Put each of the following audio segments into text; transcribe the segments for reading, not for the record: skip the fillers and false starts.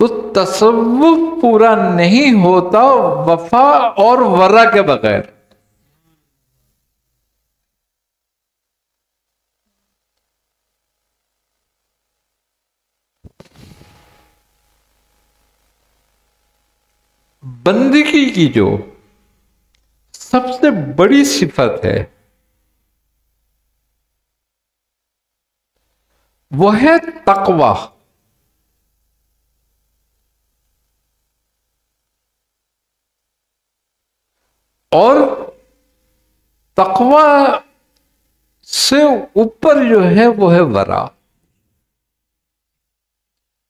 تو تصوف پورا نہیں ہوتا وفا اور ورا کے بغیر. بندگی کی جو سب سے بڑی صفت ہے وہ ہے تقوی. اور تقوی سے اوپر جو ہے وہ ہے ورا.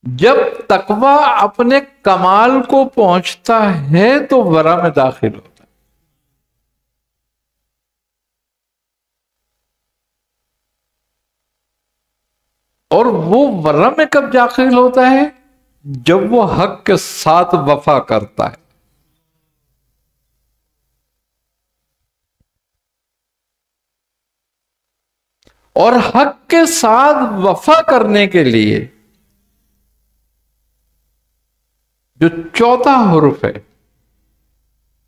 جب تقوی اپنے کمال کو پہنچتا ہے تو ورا میں داخل ہوتا ہے. اور وہ ورا میں کب داخل ہوتا ہے؟ جب وہ حق کے ساتھ وفا کرتا ہے. اور حق کے ساتھ وفا کرنے کے لیے جو چوتھا حرف ہے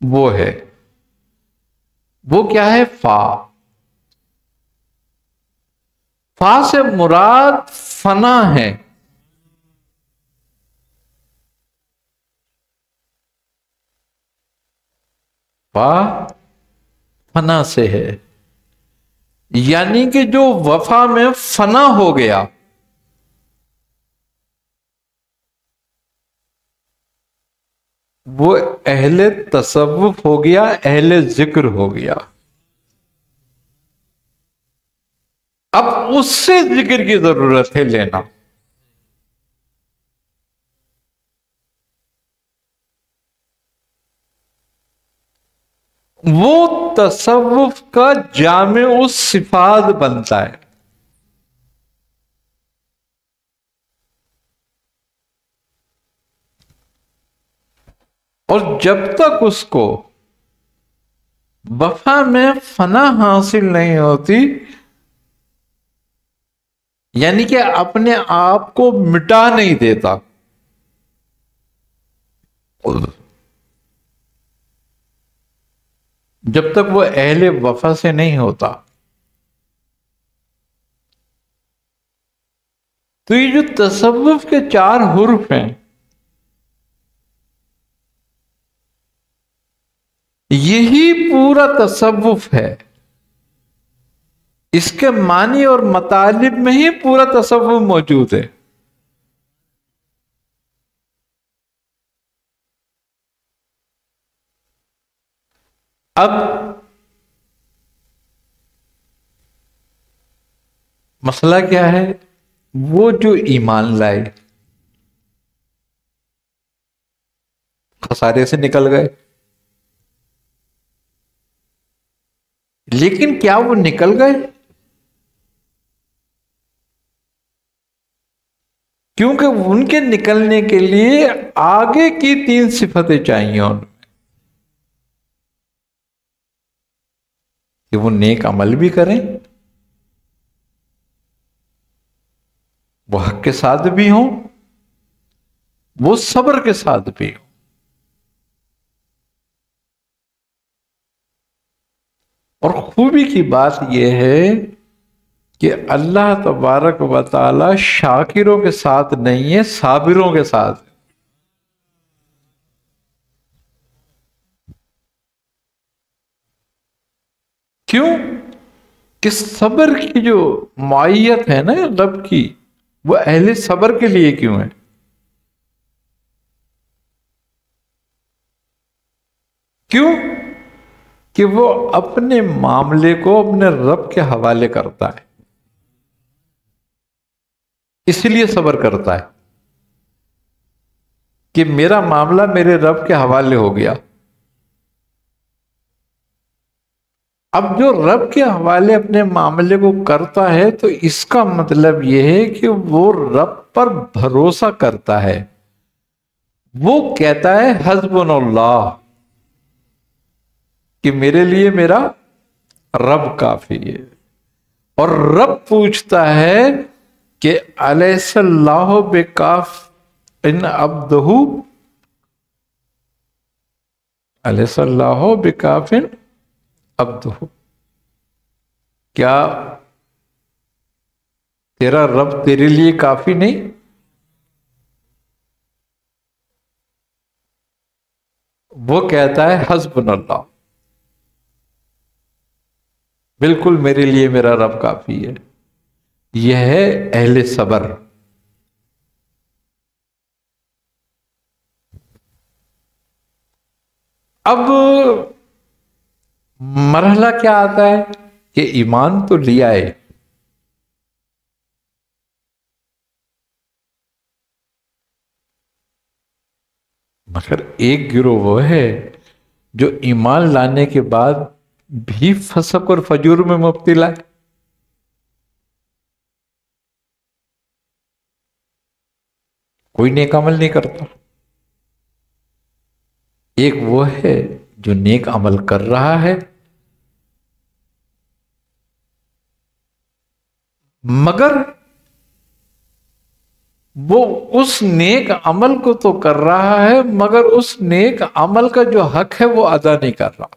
وہ کیا ہے؟ فا. فا سے مراد فنا ہے. فا فنا سے ہے، یعنی کہ جو وفا میں فنا ہو گیا وہ اہل تصوف ہو گیا، اہل ذکر ہو گیا. اب اس سے ذکر کی ضرورت ہے لینا. وہ تصوف کا جامع الصفات بنتا ہے. اور جب تک اس کو وفا میں فنا حاصل نہیں ہوتی، یعنی کہ اپنے آپ کو مٹا نہیں دیتا، جب تک وہ اہل وفا سے نہیں ہوتا، تو یہ جو تصوف کے 4 حرف ہیں یہی پورا تصوف ہے. اس کے معنی اور مطالب میں ہی پورا تصوف موجود ہے. اب مسئلہ کیا ہے؟ وہ جو ایمان لائے خسارے سے نکل گئے، لیکن کیا وہ نکل گئے؟ کیونکہ ان کے نکلنے کے لیے آگے کی 3 صفتیں چاہیے ان میں، کہ وہ نیک عمل بھی کریں، وہ حق کے ساتھ بھی ہوں، وہ صبر کے ساتھ بھی ہوں. اور خوبی کی بات یہ ہے کہ اللہ تبارک و تعالی شاکروں کے ساتھ نہیں ہے، صابروں کے ساتھ. کیوں؟ کہ صبر کی جو معیت ہے نا رب کی، وہ اہل صبر کے لیے کیوں ہے؟ کیوں؟ کہ وہ اپنے معاملے کو اپنے رب کے حوالے کرتا ہے، اس لیے صبر کرتا ہے کہ میرا معاملہ میرے رب کے حوالے ہو گیا. اب جو رب کے حوالے اپنے معاملے کو کرتا ہے تو اس کا مطلب یہ ہے کہ وہ رب پر بھروسہ کرتا ہے. وہ کہتا ہے حسبنا اللہ، کہ میرے لیے میرا رب کافی ہے. اور رب پوچھتا ہے کہ الیس اللہ بکاف ان عبدہ الیس اللہ بکافٍ عبدہ، کیا تیرا رب تیرے لیے کافی نہیں؟ وہ کہتا ہے حسبنا اللہ، بالکل میرے لیے میرا رب کافی ہے۔ یہ ہے اہل صبر۔ اب مرحلہ کیا آتا ہے کہ ایمان تو لیا ہے، مگر ایک گروہ وہ ہے جو ایمان لانے کے بعد بھی فسق اور فجور میں مبتلا ہے۔ کوئی نیک عمل نہیں کرتا۔ ایک وہ ہے جو نیک عمل کر رہا ہے مگر وہ اس نیک عمل کو تو کر رہا ہے مگر اس نیک عمل کا جو حق ہے وہ ادا نہیں کر رہا۔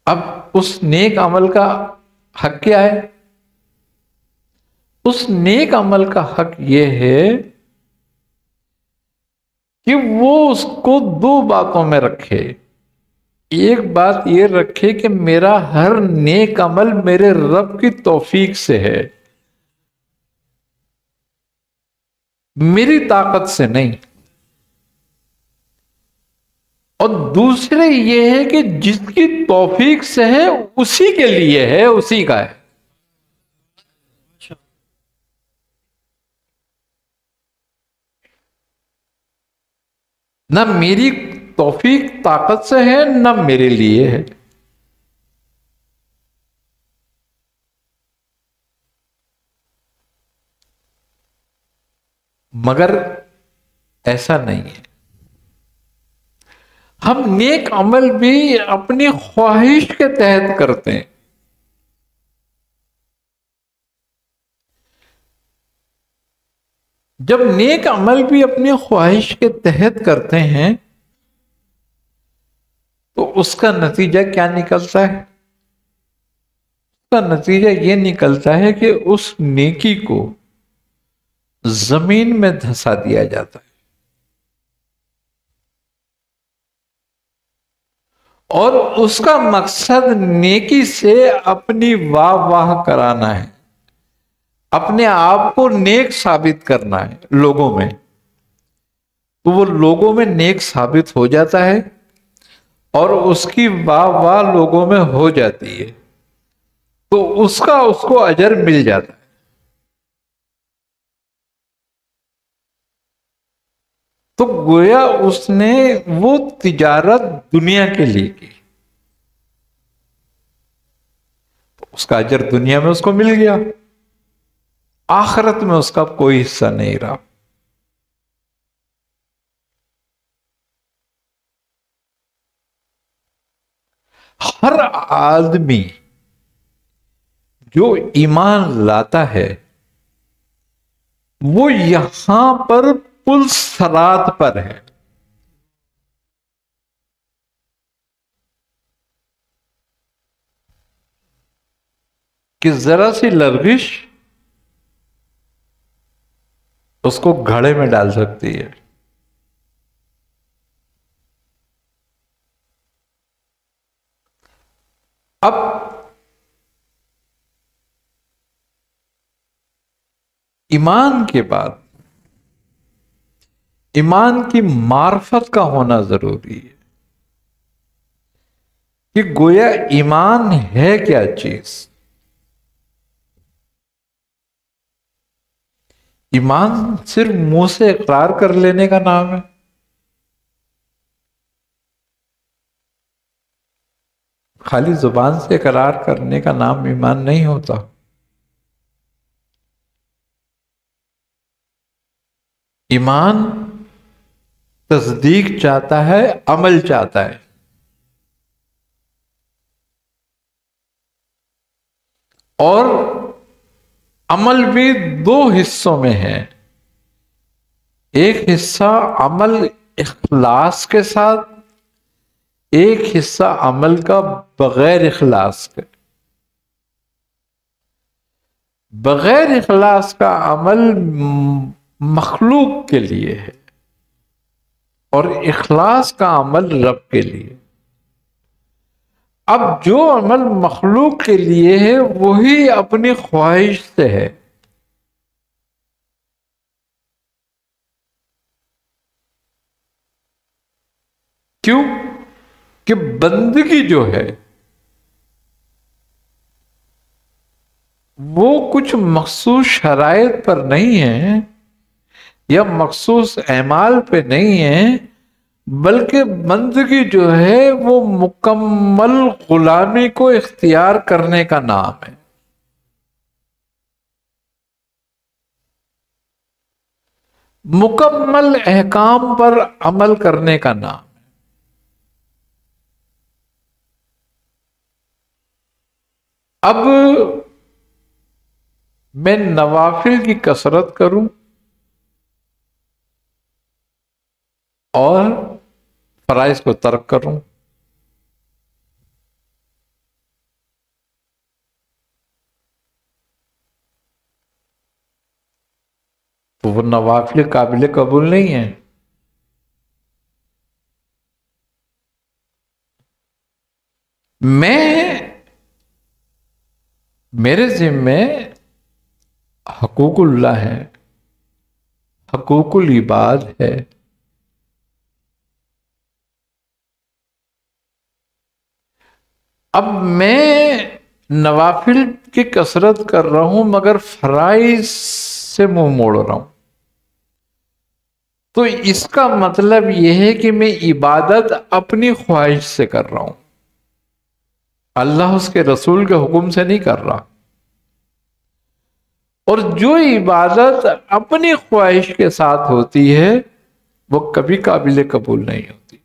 اب اس نیک عمل کا حق کیا ہے؟ اس نیک عمل کا حق یہ ہے کہ وہ اس کو دو باتوں میں رکھے۔ ایک بات یہ رکھے کہ میرا ہر نیک عمل میرے رب کی توفیق سے ہے، میری طاقت سے نہیں۔ اور دوسرے یہ ہے کہ جس کی توفیق سے ہے اسی کے لیے ہے، اسی کا ہے۔ نہ میری توفیق طاقت سے ہے نہ میرے لیے ہے۔ مگر ایسا نہیں ہے، ہم نیک عمل بھی اپنی خواہش کے تحت کرتے ہیں۔ جب نیک عمل بھی اپنی خواہش کے تحت کرتے ہیں تو اس کا نتیجہ کیا نکلتا ہے؟ اس کا نتیجہ یہ نکلتا ہے کہ اس نیکی کو زمین میں دھسا دیا جاتا ہے، اور اس کا مقصد نیکی سے اپنی واہ واہ کرانا ہے، اپنے آپ کو نیک ثابت کرنا ہے لوگوں میں۔ تو وہ لوگوں میں نیک ثابت ہو جاتا ہے اور اس کی واہ واہ لوگوں میں ہو جاتی ہے، تو اس کو اجر مل جاتا ہے۔ تو گویا اس نے وہ تجارت دنیا کے لیے کی، اس کا اجر دنیا میں اس کو مل گیا، آخرت میں اس کا کوئی حصہ نہیں رہا۔ ہر آدمی جو ایمان لاتا ہے وہ یہاں پر پل صراط پر ہے۔ کہ ذرا سی لرزش اس کو گھڑے میں ڈال سکتی ہے۔ اب ایمان کے بعد ایمان کی معرفت کا ہونا ضروری ہے کہ گویا ایمان ہے کیا چیز۔ ایمان صرف منہ سے اقرار کر لینے کا نام ہے؟ خالی زبان سے اقرار کرنے کا نام ایمان نہیں ہوتا۔ ایمان تصدیق چاہتا ہے، عمل چاہتا ہے۔ اور عمل بھی دو حصوں میں ہے، ایک حصہ عمل اخلاص کے ساتھ، ایک حصہ عمل کا بغیر اخلاص کے۔ بغیر اخلاص کا عمل مخلوق کے لیے ہے اور اخلاص کا عمل رب کے لیے۔ اب جو عمل مخلوق کے لیے ہے وہی اپنی خواہش سے ہے، کیوں کہ بندگی جو ہے وہ کچھ مخصوص شرائط پر نہیں ہے یا مخصوص اعمال پہ نہیں ہے، بلکہ بندگی جو ہے وہ مکمل غلامی کو اختیار کرنے کا نام ہے۔ مکمل احکام پر عمل کرنے کا نام ہے۔ اب میں نوافل کی کثرت کروں اور فرائض کو ترک کروں، تو وہ نوافل قابل قبول نہیں ہے۔ میرے ذمے حقوق اللہ ہے، حقوق العباد ہے، اب میں نوافل کی کثرت کر رہا ہوں مگر فرائض سے منہ موڑ رہا ہوں، تو اس کا مطلب یہ ہے کہ میں عبادت اپنی خواہش سے کر رہا ہوں، اللہ اس کے رسول کے حکم سے نہیں کر رہا۔ اور جو عبادت اپنی خواہش کے ساتھ ہوتی ہے وہ کبھی قابل قبول نہیں ہوتی،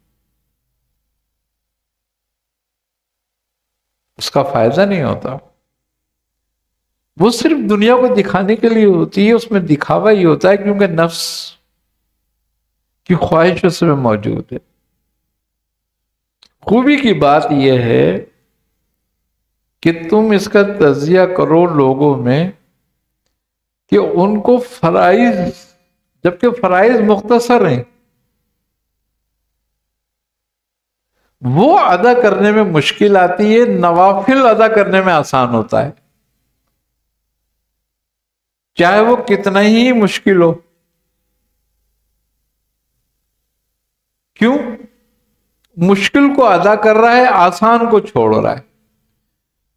اس کا فائدہ نہیں ہوتا، وہ صرف دنیا کو دکھانے کے لیے ہوتی ہے، اس میں دکھاوا ہی ہوتا ہے کیونکہ نفس کی خواہش اس میں موجود ہے۔ خوبی کی بات یہ ہے کہ تم اس کا تجزیہ کرو لوگوں میں کہ ان کو فرائض، جبکہ فرائض مختصر ہیں، وہ ادا کرنے میں مشکل آتی ہے، نوافل ادا کرنے میں آسان ہوتا ہے، چاہے وہ کتنا ہی مشکل ہو۔ کیوں؟ مشکل کو ادا کر رہا ہے، آسان کو چھوڑ رہا ہے،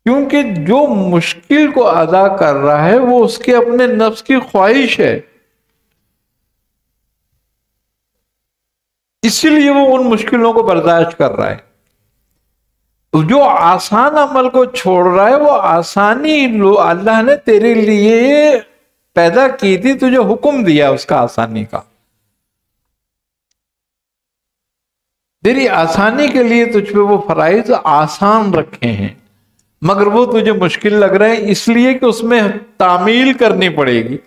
کیونکہ جو مشکل کو ادا کر رہا ہے وہ اس کے اپنے نفس کی خواہش ہے، اسی لیے وہ ان مشکلوں کو برداشت کر رہا ہے۔ جو آسان عمل کو چھوڑ رہا ہے وہ آسانی اللہ نے تیرے لیے پیدا کی تھی، تجھے حکم دیا اس کا آسانی کا، تیری آسانی کے لیے تجھ پہ وہ فرائض آسان رکھے ہیں، مگر وہ تجھے مشکل لگ رہے ہیں اس لیے کہ اس میں تعمیل کرنی پڑے گی۔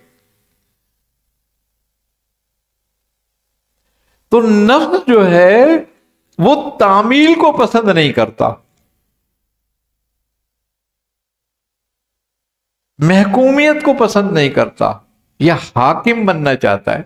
تو نفس جو ہے وہ تعمیل کو پسند نہیں کرتا، محکومیت کو پسند نہیں کرتا، یہ حاکم بننا چاہتا ہے۔